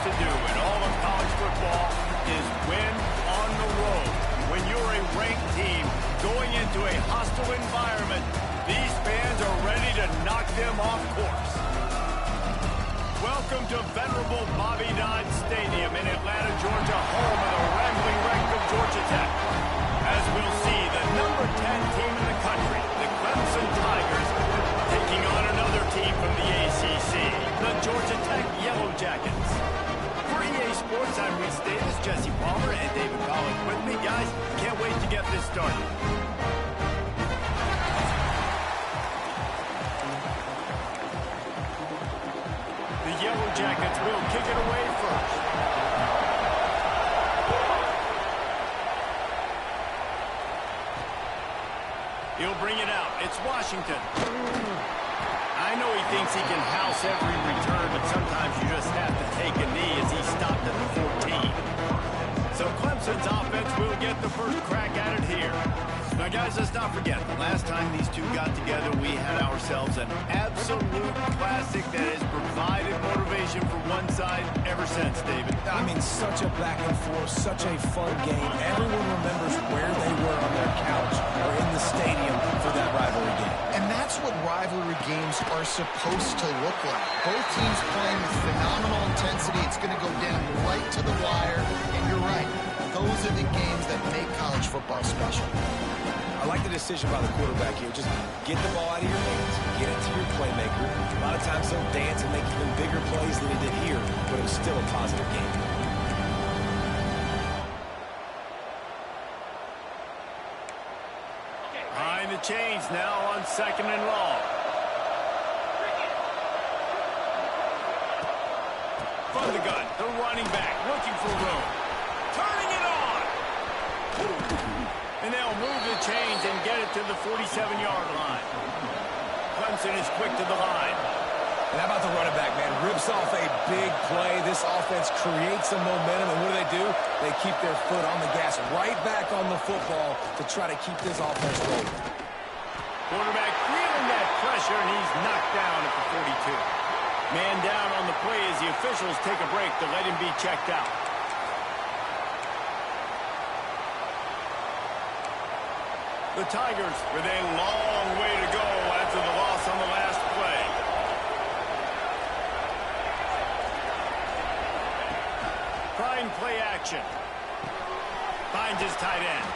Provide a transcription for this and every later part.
to do in all of college football is win on the road. When you're a ranked team going into a hostile environment, these fans are ready to knock them off course. Welcome to venerable Bobby Dodd Stadium in Atlanta, Georgia, home of the rambling wreck of Georgia Tech. As we'll see, the number 10 team in the country, the Clemson Tigers, taking on another team from the ACC, the Georgia Tech Yellow Jackets. For EA Sports, I'm Reese Davis, Jesse Palmer, and David Collins with me. Guys, can't wait to get this started. The Yellow Jackets will kick it away first. He'll bring it out. It's Washington. I know he thinks he can house every return, but sometimes you just have to take a knee as he stopped at the 14. So Clemson's offense will get the first crack at it here. Now, guys, let's not forget, the last time these two got together, we had ourselves an absolute classic that has provided motivation for one side ever since, David. I mean, such a back and forth, such a fun game. Everyone remembers where they were on their couch or in the stadium for that rivalry game. And that's what rivalry games are supposed to look like. Both teams playing with phenomenal intensity. It's going to go down right to the wire. And you're right, those are the games that make college football special. I like the decision by the quarterback here. Just get the ball out of your hands, get it to your playmaker. A lot of times he'll dance and make even bigger plays than he did here, but it was still a positive game. Behind the chains now on 2nd and long. From the gun, the running back looking for room. Turning it on. And they'll move the chains and get it to the 47-yard line. Clemson is quick to the line. And how about the running back, man? Rips off a big play. This offense creates some momentum, and what do? They keep their foot on the gas right back on the football to try to keep this offense rolling. Quarterback feeling that pressure, and he's knocked down at the 42. Man down on the play as the officials take a break to let him be checked out. The Tigers with a long way to go after the loss on the last play. Prime play action. Finds his tight end.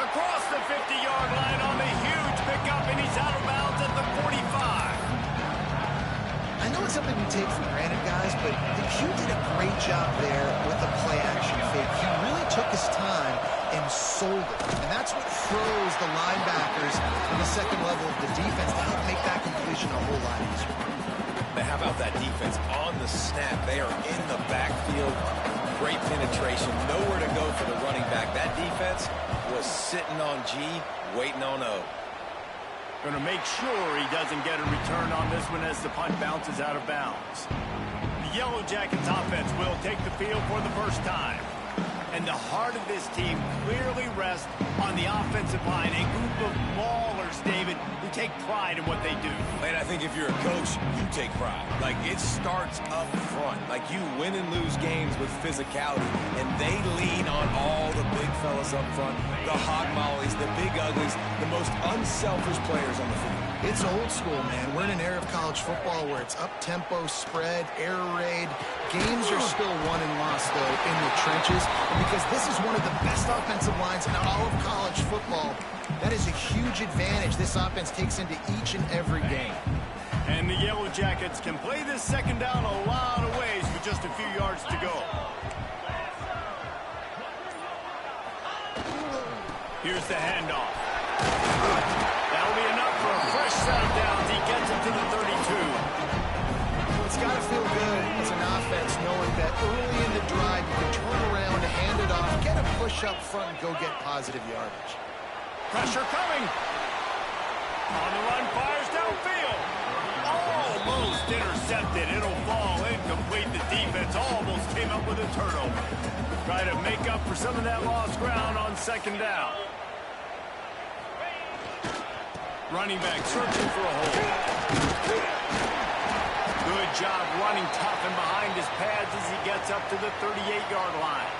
Across the 50-yard line on the huge pickup, and he's out of bounds at the 45. I know it's something we take for granted, guys, but the Q did a great job there with the play action fake. He really took his time and sold it. And that's what throws the linebackers in the second level of the defense to help make that completion a whole lot easier. But how about that defense on the snap? They are in the backfield. Great penetration. Nowhere to go for the running back. That defense was sitting on G, waiting on O. Going to make sure he doesn't get a return on this one as the punt bounces out of bounds. The Yellow Jackets offense will take the field for the first time. And the heart of this team clearly rests on the offensive line. A group of maulers, David, who take pride in what they do. Man, I think if you're a coach, you take pride. Like, it starts up front. Like, you win and lose games with physicality, and they lean on all the big fellas up front, the hog mollies, the big uglies, the most unselfish players on the field. It's old school, man. We're in an era of college football where it's up-tempo, spread, air raid. Games are still won and lost, though, in the trenches, because this is one of the best offensive lines in all of college football. That is a huge advantage this offense takes into each and every game. And the Yellow Jackets can play this second down a lot of ways with just a few yards to go. Here's the handoff. That'll be enough for a fresh set of downs. He gets it to the 32. It's got to feel good as an offense knowing that early in the drive you can turn around, hand it off, get a push up front, and go get positive yardage. Pressure coming. On the run, fires downfield. Almost intercepted. It'll fall incomplete. The defense almost came up with a turnover. Try to make up for some of that lost ground on second down. Running back searching for a hole. Good job running tough and behind his pads as he gets up to the 38-yard line.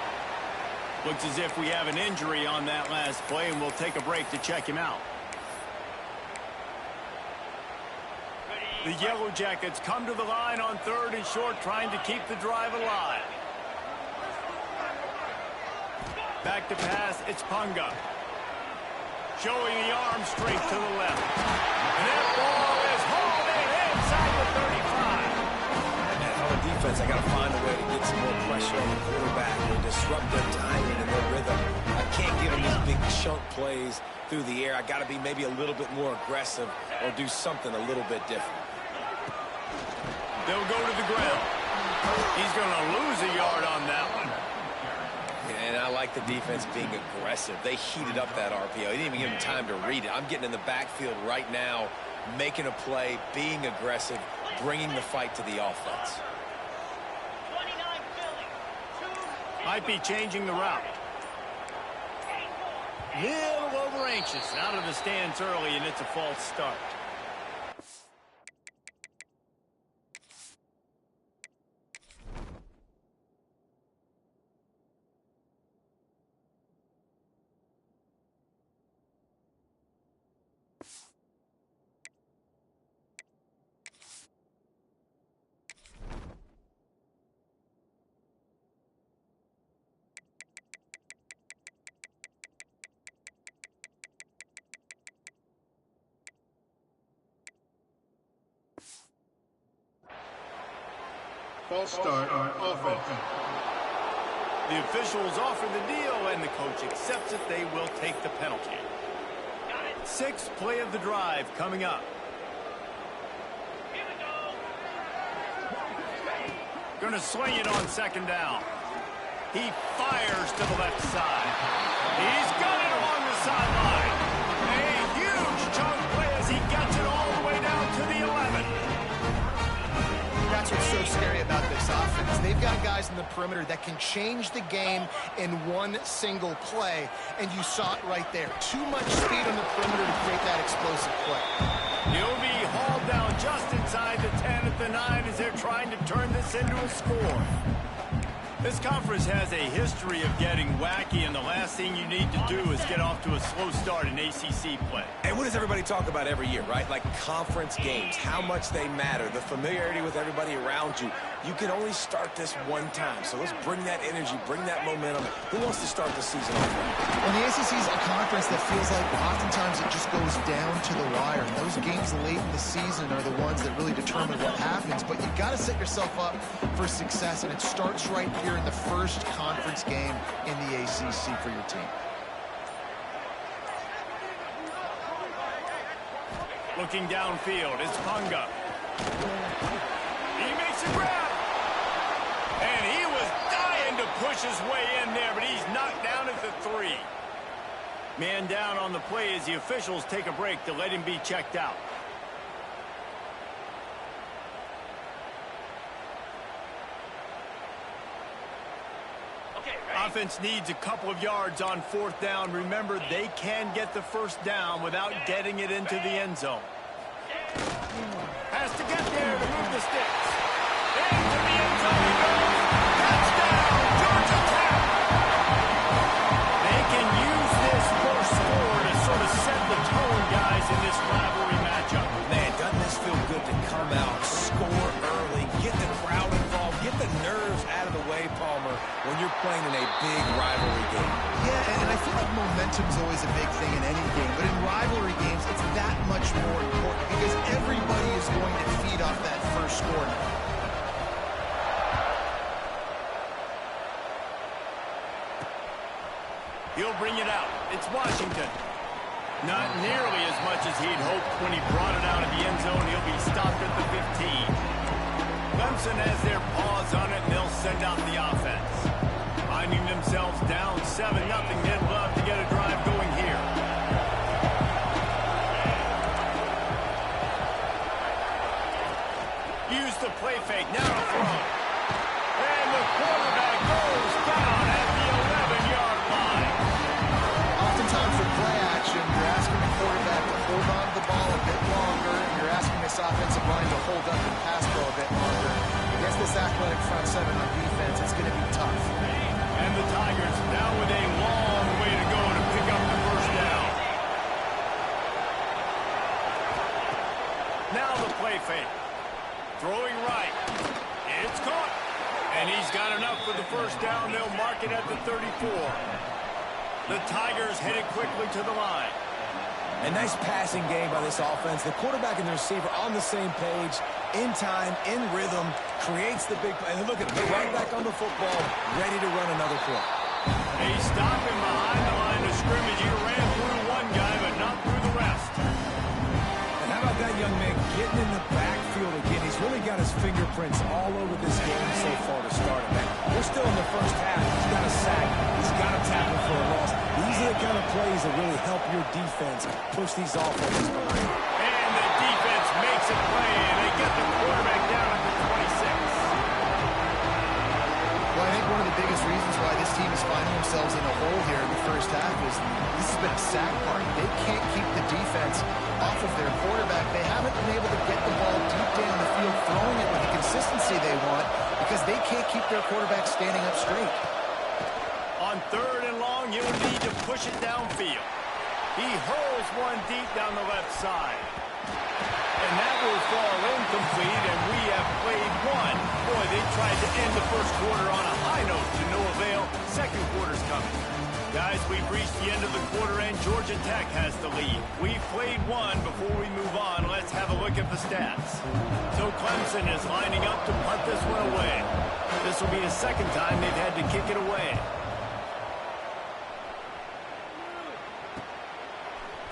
Looks as if we have an injury on that last play, and we'll take a break to check him out. The Yellow Jackets come to the line on 3rd and short, trying to keep the drive alive. Back to pass, it's Punga. Showing the arm straight to the left. And that ball is hauled in inside the 35. And on the defense, I got to find a way to get some more pressure on the quarterback and disrupt their timing and their rhythm. I can't give them these big chunk plays through the air. I got to be maybe a little bit more aggressive or do something a little bit different. They'll go to the ground. He's going to lose a yard on that one. And I like the defense being aggressive. They heated up that RPO. They didn't even give him time to read it. I'm getting in the backfield right now, making a play, being aggressive, bringing the fight to the offense. Might be changing the route. Little over anxious. Out of the stands early, and it's a false start. False start on offense. The officials offer the deal, and the coach accepts it. They will take the penalty. 6th play of the drive coming up. Going to swing it on 2nd down. He fires to the left side. He's got it along the sideline. A huge chunk play as he gets it all the way down to the 11. That's what's so scary about this offense. They've got guys in the perimeter that can change the game in one single play, and you saw it right there. Too much speed on the perimeter to create that explosive play. He'll be hauled down just inside the 10 at the 9 as they're trying to turn this into a score. This conference has a history of getting wacky, and the last thing you need to do is get off to a slow start in ACC play. And what does everybody talk about every year, right? Like conference games, how much they matter, the familiarity with everybody around you. You can only start this one time, so let's bring that energy, bring that momentum. Who wants to start the season off right? Well, the ACC is a conference that feels like oftentimes it just goes down to the wire. And those games late in the season are the ones that really determine what happens. But you got to set yourself up for success, and it starts right here in the first conference game in the ACC for your team. Looking downfield, it's Punga. He makes a grab. And he was dying to push his way in there, but he's knocked down at the 3. Man down on the play as the officials take a break to let him be checked out. Offense needs a couple of yards on 4th down. Remember, they can get the first down without getting it into the end zone. Has to get there to move the sticks. Into the end zone he goes. Touchdown, Georgia Tech. They can use this first score to sort of set the tone, guys, in this rivalry matchup. Man, doesn't this feel good to come out, score early, get the crowd involved, get the nerves out of the way, Palmer, when you're playing in a big rivalry game. Yeah, and I feel like momentum's always a big thing in any game, but in rivalry games, it's that much more important because everybody is going to feed off that first score. He'll bring it out. It's Washington. Not nearly as much as he'd hoped when he brought it out of the end zone. He'll be stopped at the 15. Clemson has their paws on it, and they'll send out the offense. Finding themselves down 7-0, they'd love to get a drive going here. Use the play fake, now to throw. And the quarterback goes down at the 11-yard line. Oftentimes with play action, you're asking the quarterback to hold on to the ball a bit longer, and you're asking this offensive line to hold up and pass pro a bit longer. this athletic front seven on defense, it's going to be tough. And the Tigers now with a long way to go to pick up the first down. Now the play fake. Throwing right. It's caught. And he's got enough for the first down. They'll mark it at the 34. The Tigers headed quickly to the line. A nice passing game by this offense. The quarterback and the receiver on the same page, in time, in rhythm, creates the big play. And look at the right back on the football, ready to run another play. They stop him behind the line of scrimmage. He ran through one guy, but not through the rest. And how about that young man getting in the backfield again? He's really got his fingerprints all over this game so far to start it. We're still in the first half. He's got a sack. He's got a tackle for a loss. These are the kind of plays that really help your defense push these offenses behind. And the defense makes a play, and they get the quarterback down at the 26. Well, I think one of the biggest reasons why this team is finding themselves in a hole here in the first half is this has been a sack party. They can't keep the defense off of their quarterback. They haven't been able to get the ball deep down the field, throwing it with the consistency they want because they can't keep their quarterback standing up straight. On 3rd and long, he'll need to push it downfield. He hurls one deep down the left side. And that will fall incomplete, and we have played one. Boy, they tried to end the first quarter on a high note to no avail. Second quarter's coming. Guys, we've reached the end of the quarter, and Georgia Tech has the lead. We've played one. Before we move on, let's have a look at the stats. So Clemson is lining up to punt this one away. This will be the second time they've had to kick it away.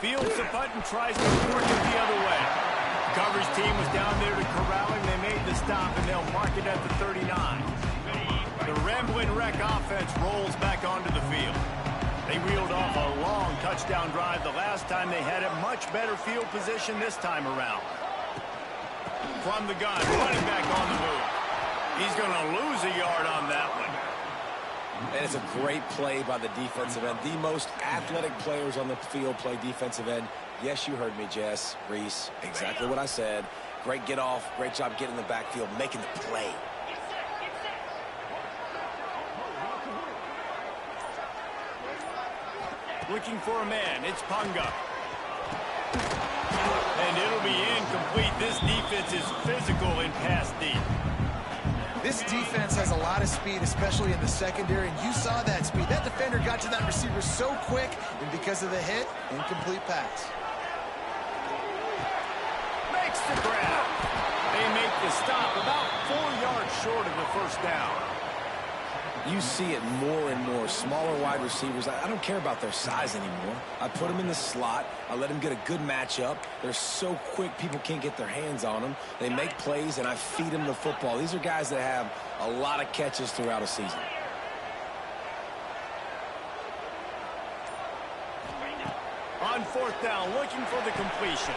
Fields the punt and tries to work it the other way. The coverage team was down there to corral him. They made the stop, and they'll mark it at the 39. The Ramblin' Wreck offense rolls back onto the field. They reeled off a long touchdown drive the last time they had it. Much better field position this time around. From the gun, running back on the move. He's going to lose a yard on that one. And it's a great play by the defensive end. The most athletic players on the field play defensive end. Yes, you heard me, Jess, Reese. Exactly what I said. Great get off. Great job getting in the backfield, making the play. Looking for a man. It's Punga. And it'll be incomplete. This defense is physical in pass deep. This defense has a lot of speed, especially in the secondary, and you saw that speed. That defender got to that receiver so quick, and because of the hit, incomplete pass. Makes the grab. They make the stop about 4 yards short of the first down. You see it more and more. Smaller wide receivers, I don't care about their size anymore. I put them in the slot. I let them get a good matchup. They're so quick, people can't get their hands on them. They make plays, and I feed them the football. These are guys that have a lot of catches throughout a season. On 4th down, looking for the completion.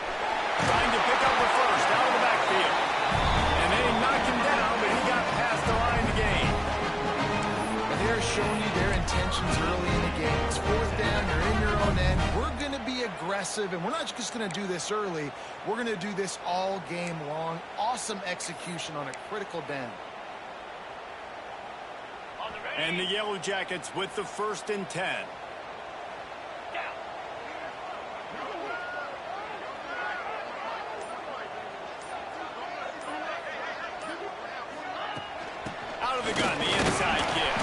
Trying to pick up the first out of the backfield. And they knocked him down, but he got past the line to gain. They're showing you their intentions early in the game. It's 4th down, you're in your own end. We're going to be aggressive, and we're not just going to do this early. We're going to do this all game long. Awesome execution on a critical down. And the Yellow Jackets with the 1st and 10. Out of the gun, the inside kick.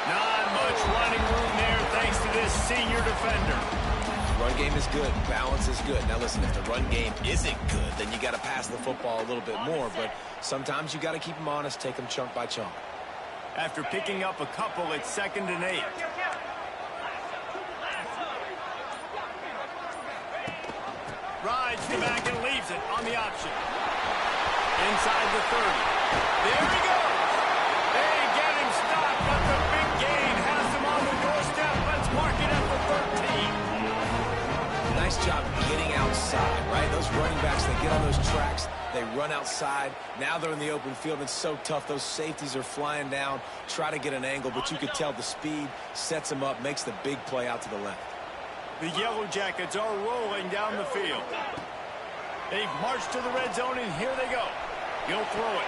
Not much running room there thanks to this senior defender. Run game is good. Balance is good. Now listen, if the run game isn't good, then you got to pass the football a little bit more. But sometimes you got to keep them honest, take them chunk by chunk. After picking up a couple, it's 2nd and 8. Rides the back and leaves it on the option. Inside the 30. There he goes. They get him stopped, but the big gain has him on the doorstep. Let's mark it at the 13. Nice job getting outside, right? Those running backs, they get on those tracks, they run outside. Now they're in the open field. It's so tough. Those safeties are flying down, try to get an angle, but you could tell the speed sets them up, makes the big play out to the left. The Yellow Jackets are rolling down the field. They've marched to the red zone, and here they go. He'll throw it.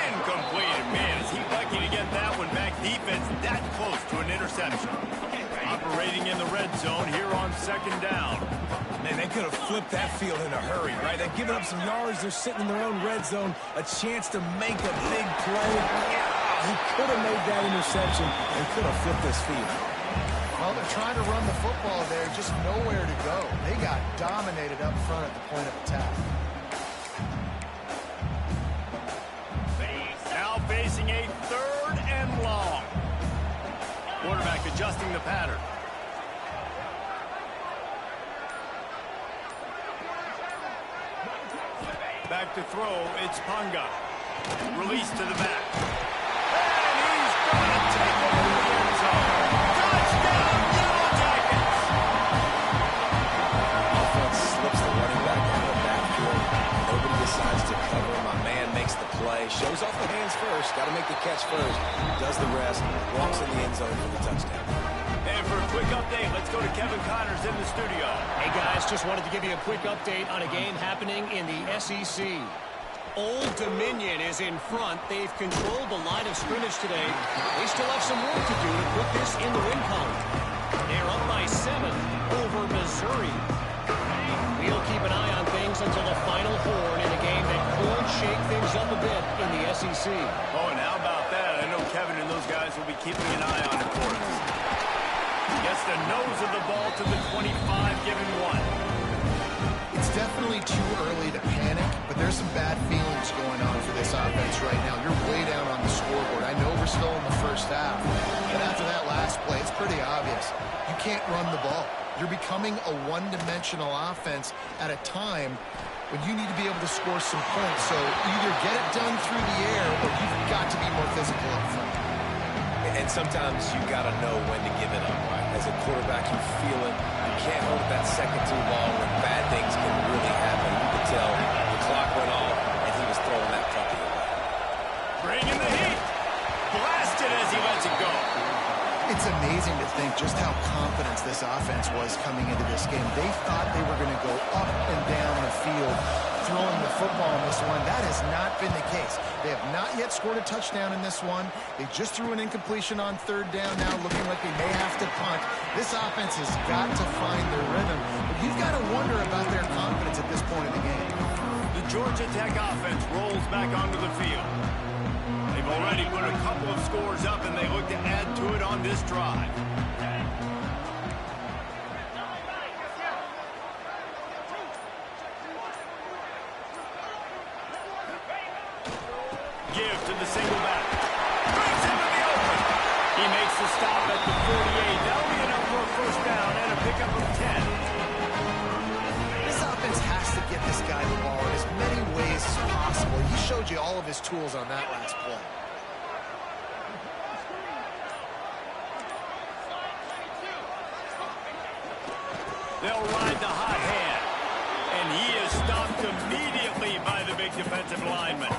Incompleted. Man, is he lucky to get that one back. Defense that close to an interception. Operating in the red zone here on second down. Man, they could have flipped that field in a hurry, right? They've given up some yards. They're sitting in their own red zone. A chance to make a big play. Yeah, he could have made that interception and could have flipped this field. Well, they're trying to run the football there, just nowhere to go. They got dominated up front at the point of attack. Now facing a third and long. Quarterback adjusting the pattern. Back to throw, it's Punga. Release to the back. And he's going to take it to the end zone. Touchdown, Yellow Jackets! Offense slips the running back out of the backfield. Nobody decides to cover. My man makes the play. Shows off the hands first. Got to make the catch first. Does the rest. Walks in the end zone for the touchdown. And for a quick update, let's go to Kevin Connors in the studio. Hey, guys, just wanted to give you a quick update on a game happening in the SEC. Old Dominion is in front. They've controlled the line of scrimmage today. They still have some work to do to put this in the win column. They're up by 7 over Missouri. We'll keep an eye on things until the final horn in a game that could shake things up a bit in the SEC. Oh, and how about that? I know Kevin and those guys will be keeping an eye on it for us. Gets the nose of the ball to the 25, giving 1. It's definitely too early to panic, but there's some bad feelings going on for this offense right now. You're way down on the scoreboard. I know we're still in the first half, but after that last play, it's pretty obvious. You can't run the ball. You're becoming a one-dimensional offense at a time when you need to be able to score some points. So either get it done through the air or you've got to be more physical up front. And sometimes you got to know when to give it up, right? As a quarterback, you feel it. You can't hold that second too long when bad things can really happen. You could tell the clock went off and he was throwing that puppy away. Bringing the heat. Blasted as he lets it go. It's amazing to think just how confident this offense was coming into this game. They thought they were going to go up and down the field throwing the football in this one. That has not been the case. They have not yet scored a touchdown in this one. They just threw an incompletion on third down now, looking like they may have to punt. This offense has got to find their rhythm. But you've got to wonder about their confidence at this point in the game. The Georgia Tech offense rolls back onto the field. They've already put a couple of scores up, and they look to add to it on this drive. Give to the single back. Brings him in the open. He makes the stop at the 48. That'll be enough for a first down and a pickup of 10. This offense has to get this guy the ball in as many ways as possible. He showed you all of his tools on that last play. They'll ride the hot hand. And he is stopped immediately by the big defensive lineman.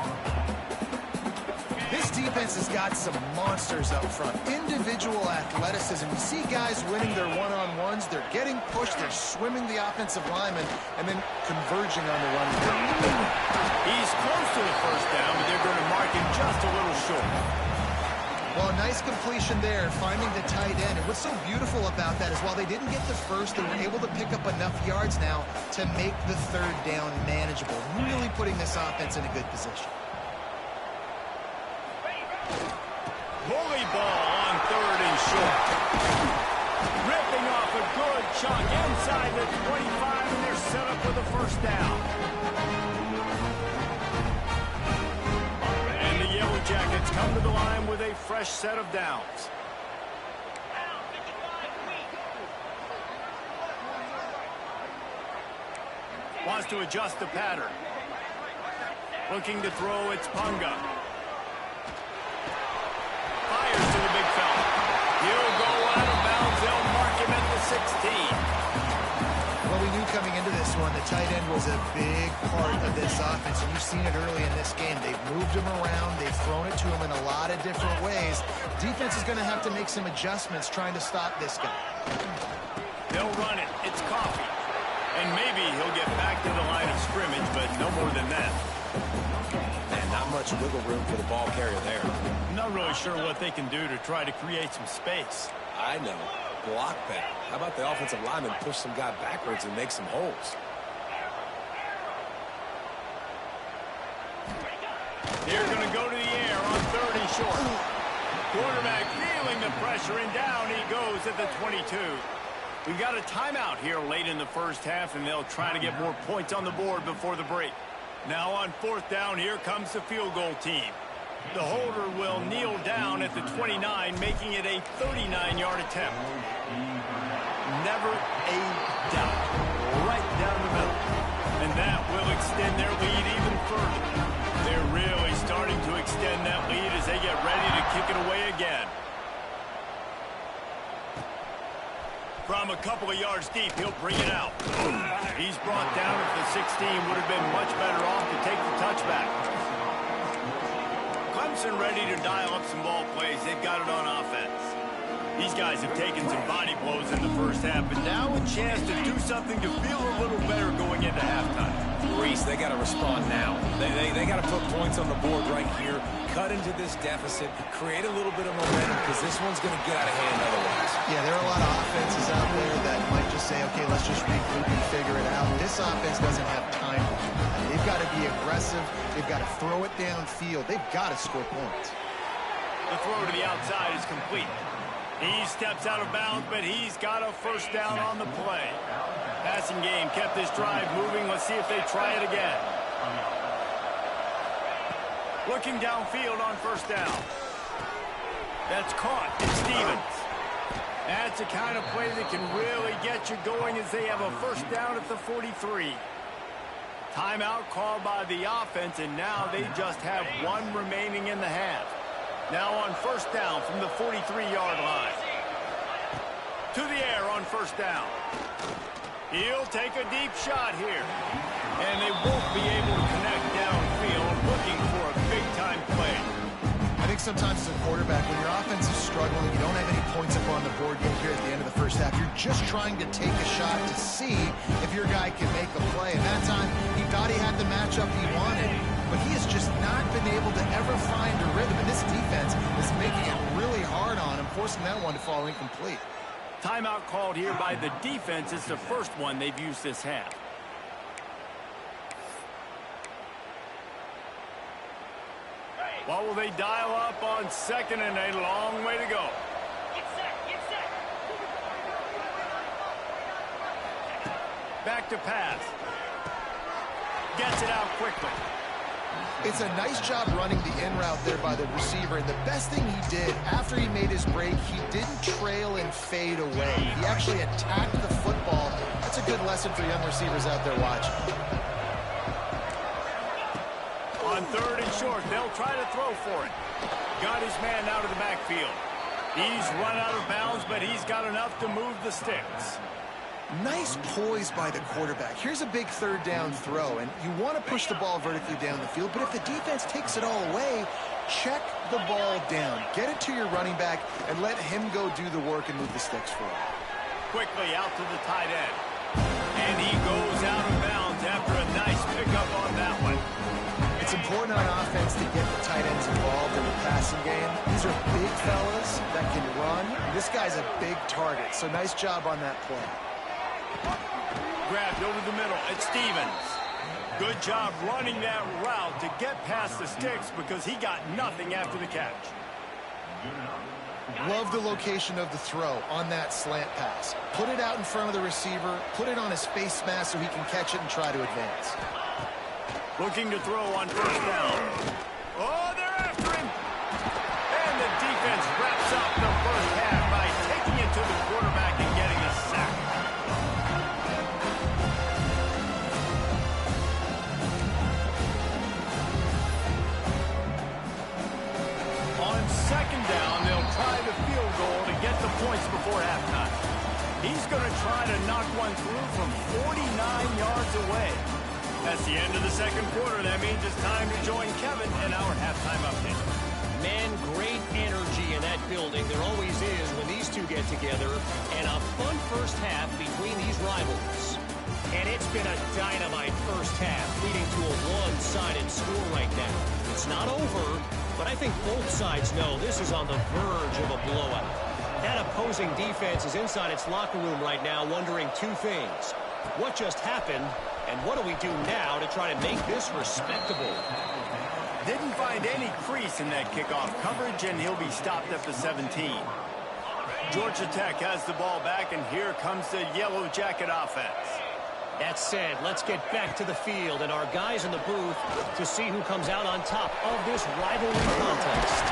This defense has got some monsters up front. Individual athleticism. You see guys winning their one-on-ones. They're getting pushed. They're swimming the offensive lineman and then converging on the running back. He's close to the first down, but they're going to mark him just a little short. Well, nice completion there, finding the tight end. And what's so beautiful about that is while they didn't get the first, they were able to pick up enough yards now to make the third down manageable, really putting this offense in a good position. Bully ball on third and short. Ripping off a good chunk inside the 25, and they're set up with a first down. And the Yellow Jackets come to the line with a fresh set of downs. Wants to adjust the pattern. Looking to throw, it's Punga. Fires to the big fella. He'll go out of bounds. They'll mark him at the 16. Well, we knew coming into this one, the tight end was a big part of this offense, and you've seen it early in this game. They've moved him around. They've thrown it to him in a lot of different ways. Defense is going to have to make some adjustments trying to stop this guy. They'll run it. It's Coffee. And maybe he'll get back to the line of scrimmage, but no more than that. Man, not much wiggle room for the ball carrier there. I'm not really sure what they can do to try to create some space. I know. Block better. How about the offensive lineman push some guy backwards and make some holes? They're going to go to the air on 3rd and short. Quarterback feeling the pressure, and down he goes at the 22. We've got a timeout here late in the first half, and they'll try to get more points on the board before the break. Now on 4th down, here comes the field goal team. The holder will kneel down at the 29, making it a 39-yard attempt. Never a doubt. Right down the middle. And that will extend their lead even further. They're really starting to extend that lead as they get ready to kick it away again. From a couple of yards deep, he'll bring it out. He's brought down at the 16. Would have been much better off to take the touchback. Clemson ready to dial up some ball plays. They've got it on offense. These guys have taken some body blows in the first half, but now a chance to do something to feel a little better going into halftime. Reese, they got to respond now. They got to put points on the board right here, cut into this deficit, create a little bit of momentum, because this one's going to get out of hand otherwise. Yeah, there are a lot of offenses out there that might just say, okay, let's just regroup and figure it out. This offense doesn't have time for that. They've got to be aggressive. They've got to throw it downfield. They've got to score points. The throw to the outside is complete. He steps out of bounds, but he's got a first down on the play. Passing game kept this drive moving. Let's see if they try it again. Looking downfield on 1st down. That's caught. It's Stevens. That's the kind of play that can really get you going as they have a first down at the 43. Timeout called by the offense, and now they just have one remaining in the half. Now on 1st down from the 43-yard line. To the air on 1st down. He'll take a deep shot here. And they won't be able to connect downfield, looking for a big-time play. I think sometimes as a quarterback, when your offense is struggling, you don't have any points up on the board yet here at the end of the first half. You're just trying to take a shot to see if your guy can make a play. And that time, he thought he had the matchup he wanted, but he has just not been able to ever find a rhythm. And this defense is making it really hard on him, forcing that one to fall incomplete. Timeout called here by the defense. It's the first one they've used this half. What will they dial up on 2nd and a long way to go? Get set. Back to pass. Gets it out quickly. It's a nice job running the in route there by the receiver. And the best thing he did after he made his break, he didn't trail and fade away. He actually attacked the football. That's a good lesson for young receivers out there watching. On 3rd and short, they'll try to throw for it. Got his man out of the backfield. He's run out of bounds, but he's got enough to move the sticks. Nice poise by the quarterback. Here's a big 3rd down throw, and you want to push the ball vertically down the field, but if the defense takes it all away, check the ball down. Get it to your running back and let him go do the work and move the sticks for you. Quickly out to the tight end. And he goes out of bounds after a nice pickup on that one. It's important on offense to get the tight ends involved in the passing game. These are big fellas that can run. This guy's a big target, so nice job on that play. Grabbed over the middle. It's Stevens. Good job running that route to get past the sticks because he got nothing after the catch. Love the location of the throw on that slant pass. Put it out in front of the receiver. Put it on his face mask so he can catch it and try to advance. Looking to throw on 1st down. Oh, they're after him. And the defense wraps up the first half by taking it to the quarterback and getting a sack. On 2nd down, they'll try the field goal to get the points before halftime. He's going to try to knock one through from 49 yards away. That's the end of the 2nd quarter. That means it's time to join Kevin in our halftime update. Man, great energy in that building. There always is when these two get together. And a fun first half between these rivals. And it's been a dynamite first half, leading to a one-sided score right now. It's not over, but I think both sides know this is on the verge of a blowout. That opposing defense is inside its locker room right now wondering two things. What just happened, and what do we do now to try to make this respectable? Didn't find any crease in that kickoff coverage, and he'll be stopped at the 17. Georgia Tech has the ball back, and here comes the Yellow Jacket offense. That said, let's get back to the field and our guys in the booth to see who comes out on top of this rivalry contest.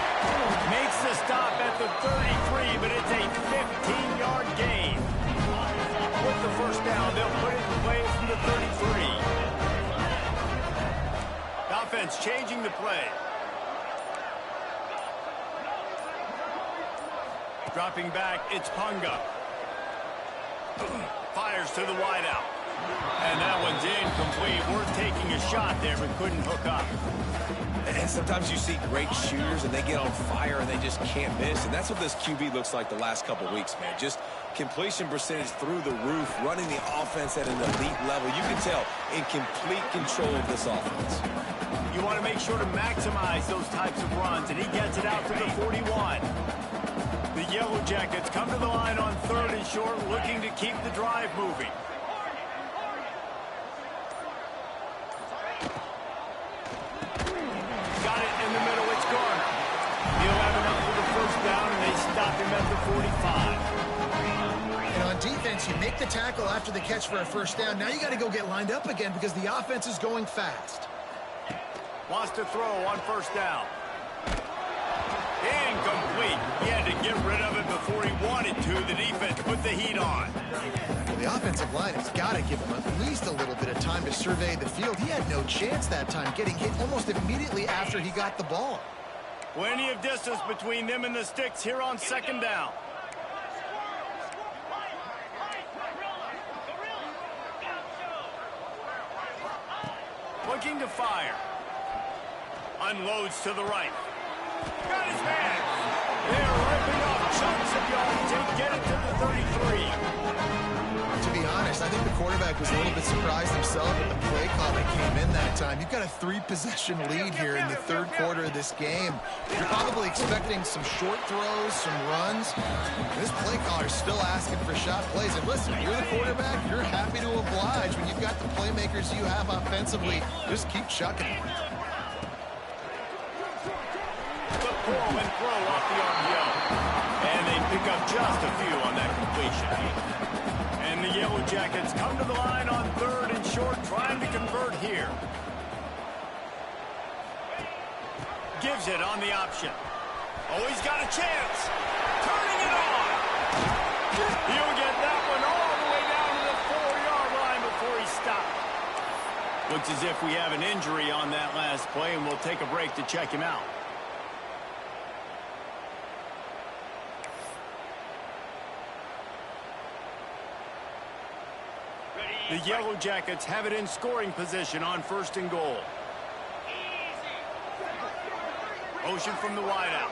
Makes the stop at the 33, but it's a 15-yard gain. With the first down, they'll put it in play from the 33. Offense changing the play. Dropping back, it's Punga. Fires to the wideout. And that one's incomplete. Worth taking a shot there, but couldn't hook up. And sometimes you see great shooters, and they get on fire, and they just can't miss. And that's what this QB looks like the last couple weeks, man. Just completion percentage through the roof, running the offense at an elite level. You can tell in complete control of this offense. You want to make sure to maximize those types of runs, and he gets it out to the 41. The Yellow Jackets come to the line on 3rd and short, looking to keep the drive moving. Got it in the middle, it's Garner. He'll have enough for the first down, and they stop him at the 45. And on defense, you make the tackle after the catch for a first down. Now you got to go get lined up again because the offense is going fast. Wants to throw on first down. Incomplete. He had to get rid of it before he wanted to. The defense put the heat on. Well, the offensive line has got to give him at least a little bit of time to survey the field. He had no chance that time, getting hit almost immediately after he got the ball. Plenty of distance between them and the sticks here on 2nd down. Looking to fire. Unloads to the right. Got his man. They're ripping off chunks of yards to get it to the 33. To be honest, I think the quarterback was a little bit surprised himself with the play call that came in that time. You've got a 3-possession lead here in the 3rd quarter of this game. You're probably expecting some short throws, some runs. This play caller's still asking for shot plays. And listen, you're the quarterback, you're happy to oblige. When you've got the playmakers you have offensively, just keep chucking it. The pull and throw off the RPO. And they pick up just a few on that completion. And the Yellow Jackets come to the line on 3rd and short, trying to convert here. Gives it on the option. Oh, he's got a chance. Turning it on. He'll get that one all the way down to the 4-yard line before he stopped. Looks as if we have an injury on that last play, and we'll take a break to check him out. The Yellow Jackets have it in scoring position on 1st and goal. Motion from the wideout.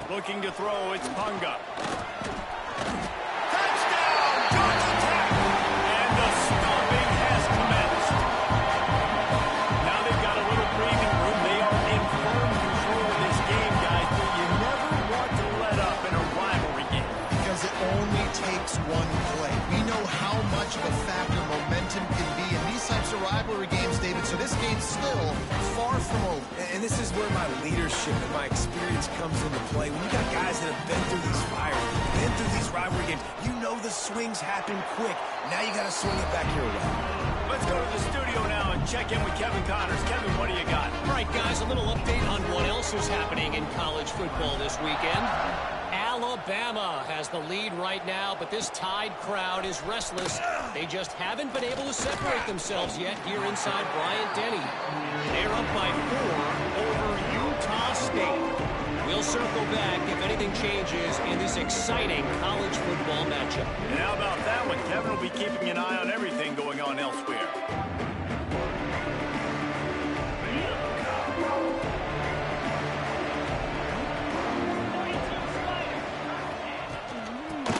Looking to throw, it's Punga. Touchdown, Georgia Tech! And the stomping has commenced. Now they've got a little breathing room. They are in firm control of this game, guys, but you never want to let up in a rivalry game. Because it only takes one play. We know how much of a factor momentum can be in these types of rivalry games, David. So this game's still far from over. And this is where my leadership and my experience comes into play. When you got guys that have been through these fires, been through these rivalry games, you know the swings happen quick. Now you got to swing it back your way. Let's go to the studio now and check in with Kevin Connors. Kevin, what do you got? All right, guys, a little update on what else is happening in college football this weekend. Alabama has the lead right now, but this Tide crowd is restless. They just haven't been able to separate themselves yet here inside Bryant-Denny. They're up by 4 over Utah State. We'll circle back if anything changes in this exciting college football matchup. And how about that one? Kevin will be keeping an eye on everything going on elsewhere.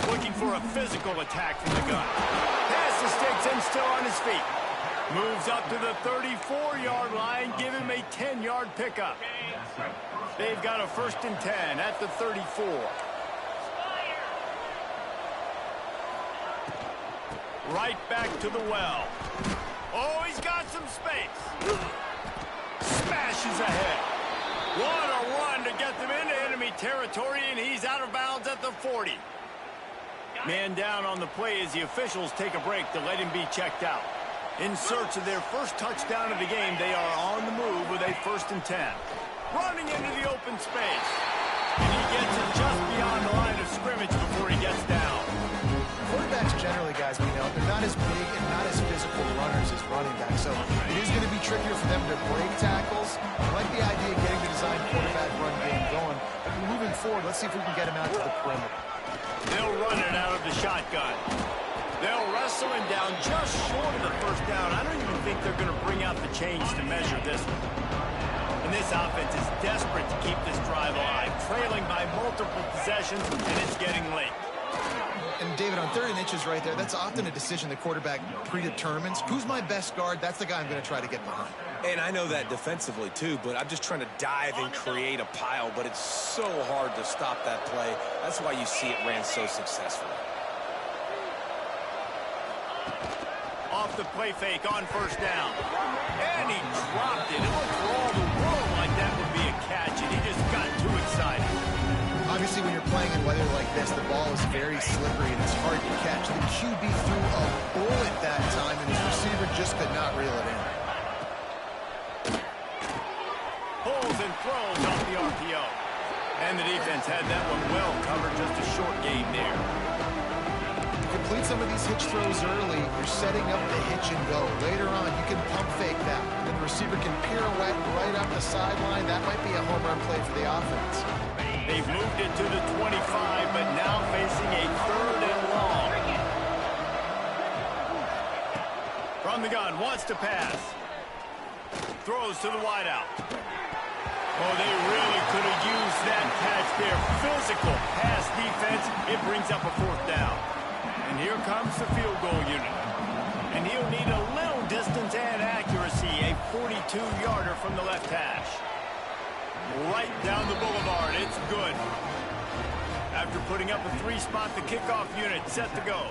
Looking for a physical attack from the gun. Pass the sticks and still on his feet. Moves up to the 34-yard line. Give him a 10-yard pickup. They've got a 1st and 10 at the 34. Right back to the well. Oh, he's got some space. Smashes ahead. What a run to get them into enemy territory, and he's out of bounds at the 40. Man down on the play as the officials take a break to let him be checked out. In search of their first touchdown of the game, they are on the move with a 1st and 10. Running into the open space. And he gets it just beyond the line of scrimmage before he gets down. Quarterbacks generally, guys, we know, they're not as big and not as physical runners as running backs. So it is going to be trickier for them to break tackles. I like the idea of getting the design quarterback run game going. But moving forward, let's see if we can get him out to the perimeter. They'll run it out of the shotgun. They'll wrestle him down just short of the 1st down. I don't even think they're going to bring out the chains to measure this one. And this offense is desperate to keep this drive alive, trailing by multiple possessions, and it's getting late. And David, on 3rd and inches right there, that's often a decision the quarterback predetermines. Who's my best guard? That's the guy I'm going to try to get behind. And I know that defensively, too, but I'm just trying to dive and create a pile, but it's so hard to stop that play. That's why you see it ran so successfully. Off the play fake on 1st down. And he dropped it. It looked for all the world like that would be a catch, and he just got too excited. Obviously, when you're playing in weather like this, the ball is very slippery and it's hard to catch. The QB threw a bullet that time, and his receiver just could not reel it in. Pulls and throws off the RPO. And the defense had that one well covered, just a short gain there. Complete some of these hitch throws early, you're setting up the hitch and go. Later on, you can pump fake that. And the receiver can pirouette right up the sideline. That might be a home run play for the offense. They've moved it to the 25, but now facing a 3rd and long. From the gun, wants to pass. Throws to the wideout. Oh, they really could have used that catch there. Physical pass defense. It brings up a 4th down. And here comes the field goal unit. And he'll need a little distance and accuracy. A 42-yarder from the left hash. Right down the boulevard. It's good. After putting up a 3-spot, the kickoff unit set to go.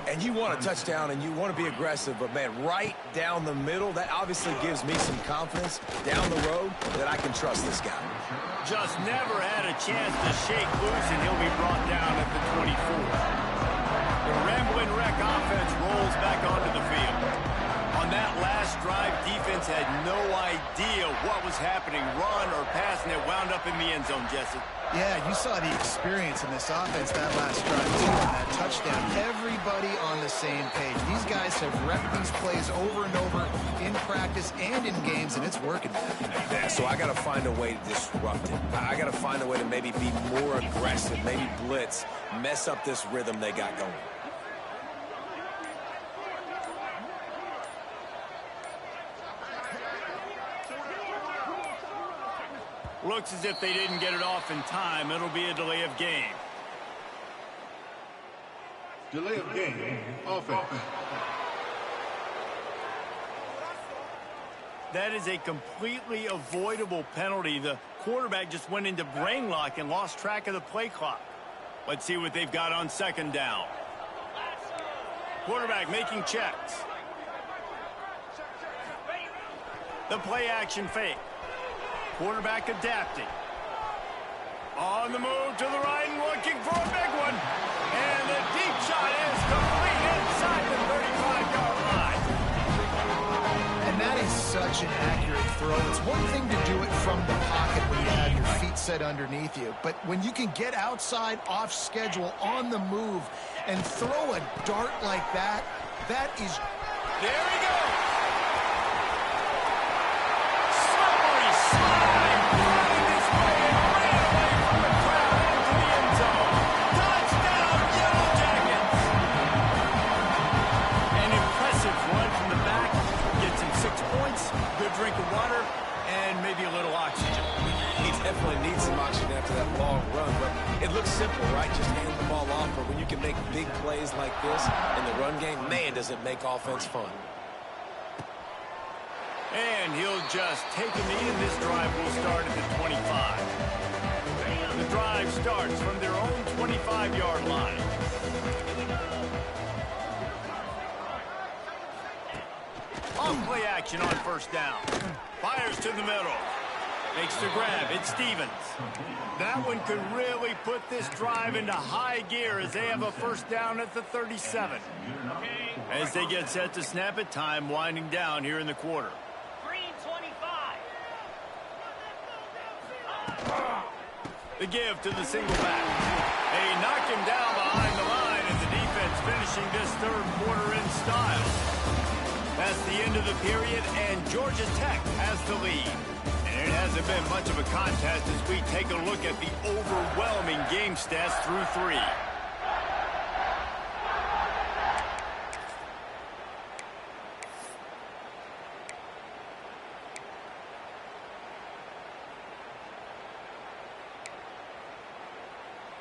And you want a touchdown and you want to be aggressive, but, man, right down the middle, that obviously gives me some confidence down the road that I can trust this guy. Just never had a chance to shake loose, and he'll be brought down at the 24. The Ramblin' Wreck offense rolls back onto the field. On that last drive, defense had no idea what was happening, run or pass, and it wound up in the end zone, Jesse. Yeah, you saw the experience in this offense that last drive, too, on that touchdown. Everybody on the same page. These guys have repped these plays over and over in practice and in games, and it's working. Yeah, so I got to find a way to disrupt it. I got to find a way to maybe be more aggressive, maybe blitz, mess up this rhythm they got going. Looks as if they didn't get it off in time. It'll be a delay of game. Delay of game, offense. That is a completely avoidable penalty. The quarterback just went into brain lock and lost track of the play clock. Let's see what they've got on 2nd down. Quarterback making checks. The play action fake. Quarterback adapting. On the move to the right and looking for a big one. And the deep shot is complete inside the 35-yard line. And that is such an accurate throw. It's one thing to do it from the pocket when you have your feet set underneath you. But when you can get outside, off schedule, on the move, and throw a dart like that, that is... There he goes. Slippery slide. Running this way and ran away from the crowd into the end zone. Touchdown, Yellow Jackets. An impressive run from the back. Gets him 6 points, good drink of water, and maybe a little oxygen. He definitely needs some oxygen after that long run, but it looks simple, right? Just hand the ball off, but when you can make big plays like this in the run game, man, does it make offense fun. And he'll just take a knee, and this drive will start at the 25. The drive starts from their own 25-yard line. On-play action on first down. Fires to the middle. Makes the grab. It's Stevens. That one could really put this drive into high gear as they have a first down at the 37. As they get set to snap it, time winding down here in the quarter. Green 25. The give to the single back. They knock him down behind the line, and the defense finishing this third quarter in style. That's the end of the period, and Georgia Tech has the lead. And it hasn't been much of a contest as we take a look at the overwhelming game stats through 3.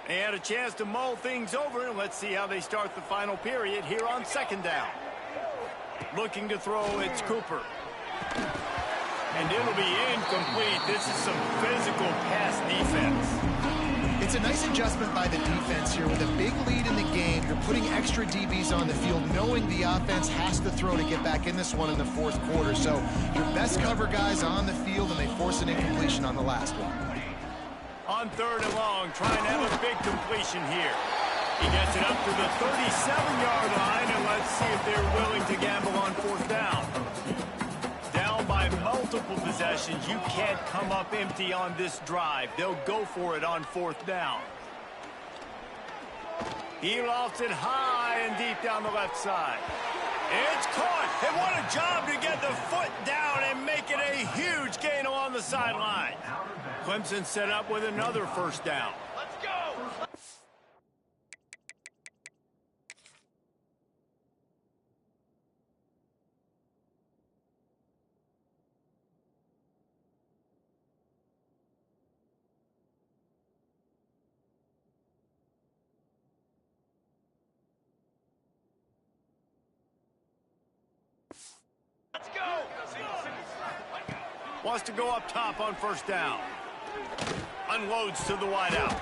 They had a chance to mull things over, and let's see how they start the final period here on second down. Looking to throw, it's Cooper. And it'll be incomplete. This is some physical pass defense. It's a nice adjustment by the defense here. With a big lead in the game, you're putting extra DBs on the field, knowing the offense has to throw to get back in this one in the fourth quarter. So your best cover guys on the field, and they force an incompletion on the last one. On third and long, trying to have a big completion here. He gets it up to the 37-yard line, and let's see if they're willing to gamble on fourth down. Down by multiple possessions, you can't come up empty on this drive. They'll go for it on fourth down. He lofts it high and deep down the left side. It's caught, and what a job to get the foot down and make it a huge gain along the sideline. Clemson set up with another first down. Let's go. Let's go. Wants to go up top on first down. Unloads to the wideout.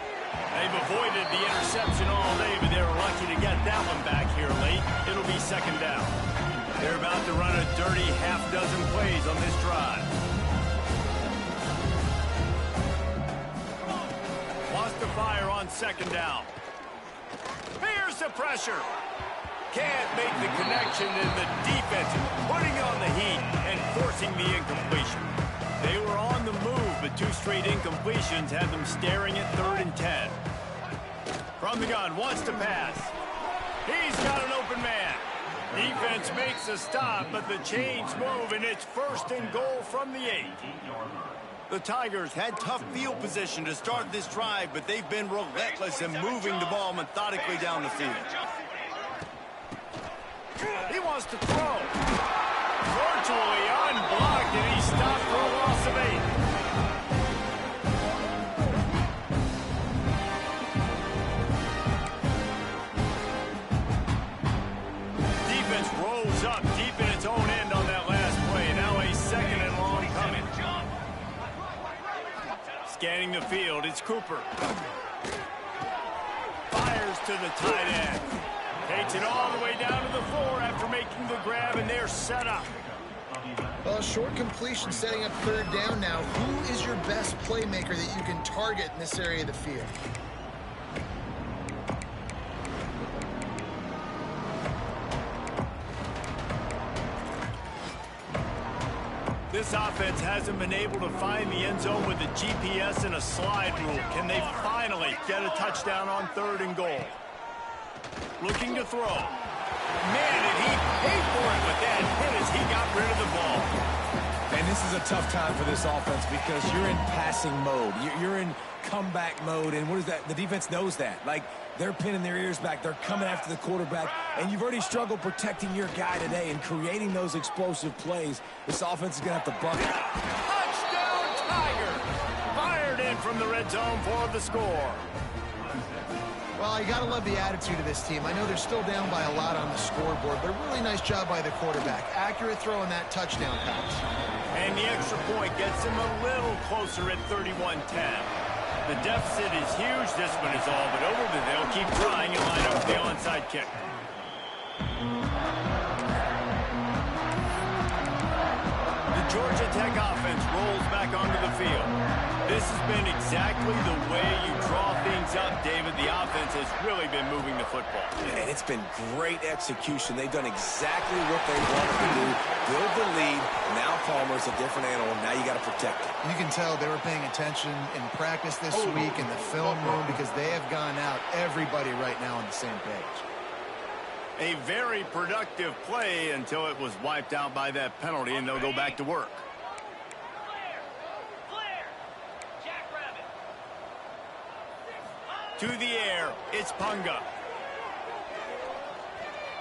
They've avoided the interception all day, but they were lucky to get that one back here late. It'll be second down. They're about to run a dirty half-dozen plays on this drive. Wants to fire on second down. Here's the pressure. Can't make the connection, and the defense putting on the heat and forcing the incompletion. They were on the move, but 2 straight incompletions had them staring at 3rd and 10. From the gun, wants to pass. He's got an open man. Defense makes a stop, but the chains move, and it's 1st and goal from the 8. The Tigers had tough field position to start this drive, but they've been relentless in moving the ball methodically down the field. He wants to throw. Virtually unblocked, and he stopped for a loss of 8. Defense rolls up deep in its own end on that last play. Now a 2nd and long coming. Scanning the field, it's Cooper. Fires to the tight end. Takes it all the way down to the floor after making the grab, and they're set up. Well, short completion setting up 3rd down now. Who is your best playmaker that you can target in this area of the field? This offense hasn't been able to find the end zone with the GPS and a slide rule. Can they finally get a touchdown on 3rd and goal? Looking to throw. Man, did he pay for it with that hit as he got rid of the ball. And this is a tough time for this offense because you're in passing mode. You're in comeback mode, and what is that? The defense knows that. Like, they're pinning their ears back. They're coming after the quarterback, and you've already struggled protecting your guy today and creating those explosive plays. This offense is going to have to bucket. Touchdown, Tiger! Fired in from the red zone for the score. Well, you got to love the attitude of this team. I know they're still down by a lot on the scoreboard, but a really nice job by the quarterback. Accurate throw in that touchdown pass. And the extra point gets him a little closer at 31-10. The deficit is huge. This one is all but over, but they'll keep trying and line up the onside kick. The Georgia Tech offense rolls back onto the field. This has been exactly the way you draw things up, David. The offense has really been moving the football. And it's been great execution. They've done exactly what they wanted to do. Build the lead. Now Palmer's a different animal. Now you got to protect it. You can tell they were paying attention in practice this week in the film room because they have gone out, everybody right now on the same page. A very productive play until it was wiped out by that penalty, and they'll go back to work. To the air, it's Punga.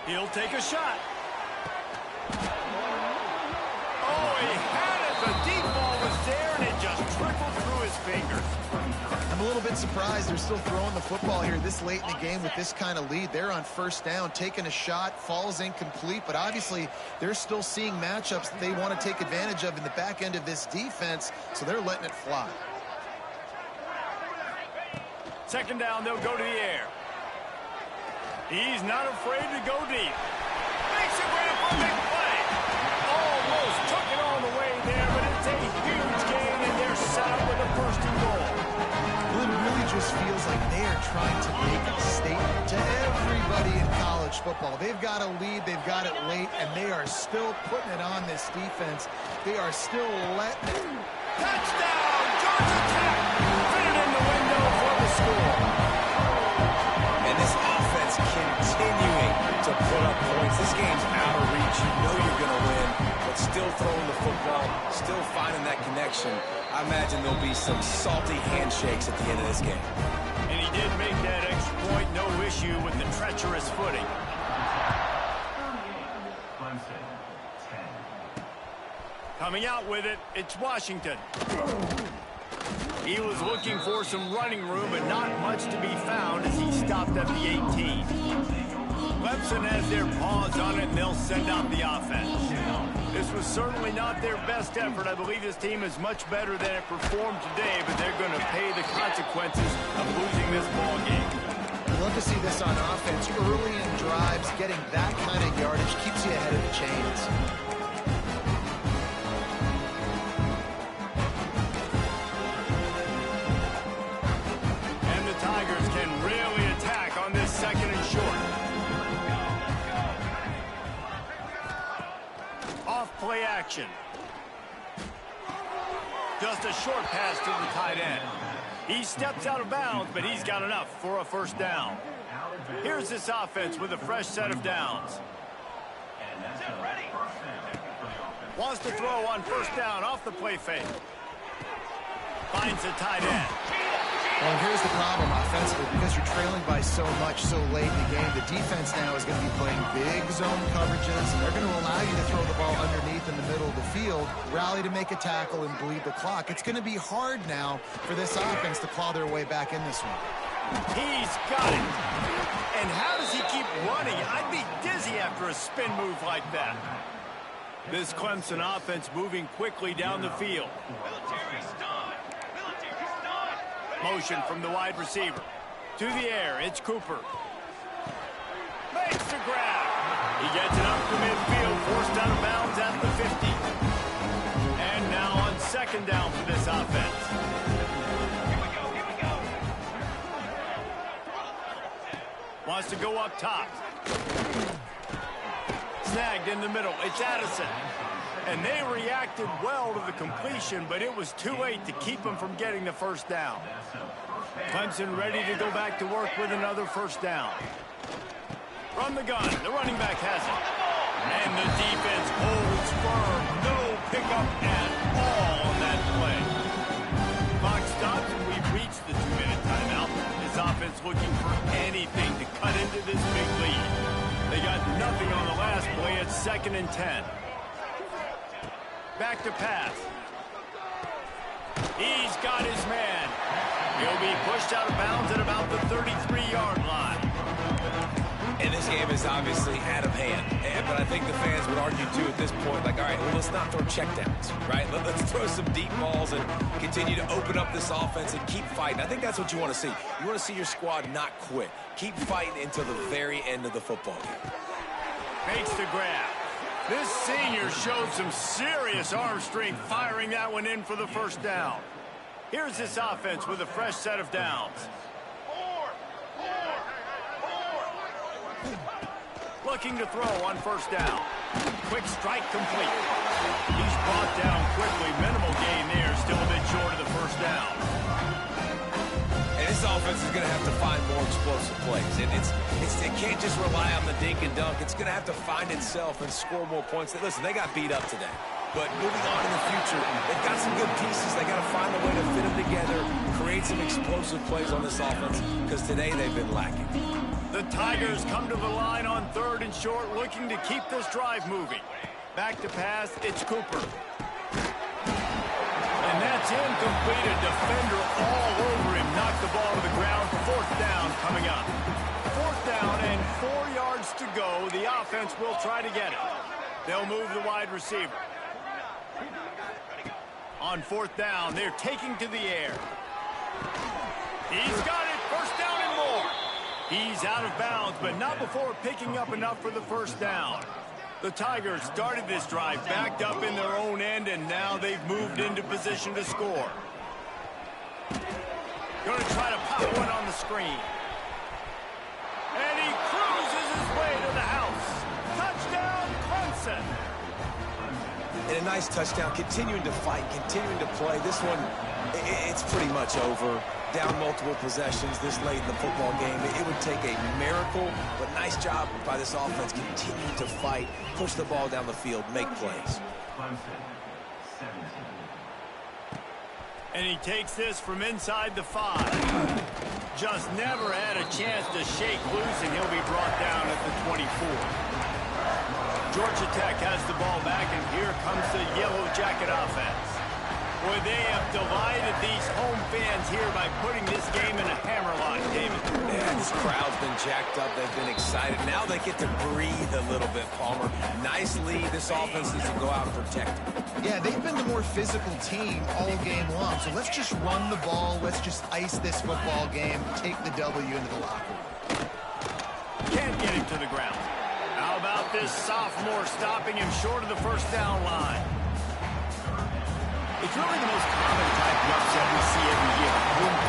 He'll take a shot. Oh, he had it. The deep ball was there, and it just trickled through his fingers. I'm a little bit surprised they're still throwing the football here this late in the game with this kind of lead. They're on first down, taking a shot, falls incomplete, but obviously they're still seeing matchups that they want to take advantage of in the back end of this defense, so they're letting it fly. Second down, they'll go to the air. He's not afraid to go deep. Makes a grab for a big play. Almost took it all the way there, but it's a huge gain, and they're set up with a first and goal. Well, it really just feels like they are trying to make a statement to everybody in college football. They've got a lead, they've got it late, and they are still putting it on this defense. They are still letting it. Touchdown, Georgia Tech! Fit it in the window for the score. And this offense continuing to put up points. This game's out of reach. You know you're going to win, but still throwing the football, still finding that connection. I imagine there'll be some salty handshakes at the end of this game. And he did make that extra point, no issue with the treacherous footing. Clemson, 10. Coming out with it, it's Washington. He was looking for some running room, but not much to be found as he stopped at the 18. Clemson has their paws on it, and they'll send out the offense. This was certainly not their best effort. I believe this team is much better than it performed today, but they're going to pay the consequences of losing this ball game. I'd love to see this on offense. Early in drives, getting that kind of yardage keeps you ahead of the chains. And the Tigers can really attack on this second and short. Off play action. Just a short pass to the tight end. He steps out of bounds, but he's got enough for a first down. Here's this offense with a fresh set of downs. Wants to throw on first down off the play fake. Finds the tight end. Well, here's the problem offensively. Because you're trailing by so much so late in the game, the defense now is going to be playing big zone coverages. They're going to allow you to throw the ball underneath in the middle of the field, rally to make a tackle, and bleed the clock. It's going to be hard now for this offense to claw their way back in this one. He's got it. And how does he keep running? I'd be dizzy after a spin move like that. This Clemson offense moving quickly down the field. Motion from the wide receiver. To the air, it's Cooper. Makes the grab. He gets it up to midfield, forced out of bounds at the 50. And now on second down for this offense. Here we go. Wants to go up top. Snagged in the middle. It's Addison. And they reacted well to the completion, but it was too late to keep them from getting the first down. Clemson ready to go back to work with another first down. From the gun, the running back has it. And the defense holds firm. No pickup at all on that play. Clock stops, and we've reached the 2-minute timeout. This offense looking for anything to cut into this big lead. They got nothing on the last play. It's 2nd and 10. Back to pass. He's got his man. He'll be pushed out of bounds at about the 33-yard line. And this game is obviously out of hand, but I think the fans would argue, too, at this point, like, all right, well, let's not throw checkdowns, right? Let's throw some deep balls and continue to open up this offense and keep fighting. I think that's what you want to see. You want to see your squad not quit. Keep fighting until the very end of the football game. Makes the grab. This senior showed some serious arm strength firing that one in for the first down. Here's this offense with a fresh set of downs. Looking to throw on first down. Quick strike complete. He's brought down quickly. Minimal gain there. Still a bit short of the first down. And this offense is going to have to find more explosive plays. And it can't just rely on the dink and dunk. It's going to have to find itself and score more points. Listen, they got beat up today. But moving on in the future, they've got some good pieces. They got to find a way to fit them together, create some explosive plays on this offense, because today they've been lacking. The Tigers come to the line on 3rd and short, looking to keep this drive moving. Back to pass, it's Cooper. And that's incomplete. A defender all over him. Knocked the ball to the ground. 4th down coming up. 4th down and 4 yards to go. The offense will try to get it. They'll move the wide receiver. On 4th down, they're taking to the air. He's got it. First down and more. He's out of bounds, but not before picking up enough for the first down. The Tigers started this drive backed up in their own end, and now they've moved into position to score. Going to try to pop one on the screen. And he cruises his way to the house. Touchdown, Clemson. And a nice touchdown, continuing to fight, continuing to play. This one, it's pretty much over. Down multiple possessions this late in the football game. It would take a miracle, but nice job by this offense continuing to fight, push the ball down the field, make plays. Clemson, 17. And he takes this from inside the 5. Just never had a chance to shake loose, and he'll be brought down at the 24. Georgia Tech has the ball back, and here comes the Yellow Jacket offense. Boy, they have divided these home fans here by putting this game in a hammerlock, David. Yeah, this crowd's been jacked up. They've been excited. Now they get to breathe a little bit, Palmer. Nice lead. This offense needs to go out and protect it. Yeah, they've been the more physical team all game long. So let's just run the ball. Let's just ice this football game, take the W into the locker room. Can't get him to the ground. How about this sophomore stopping him short of the first down line? It's really the most common type of upset we see every year. Boom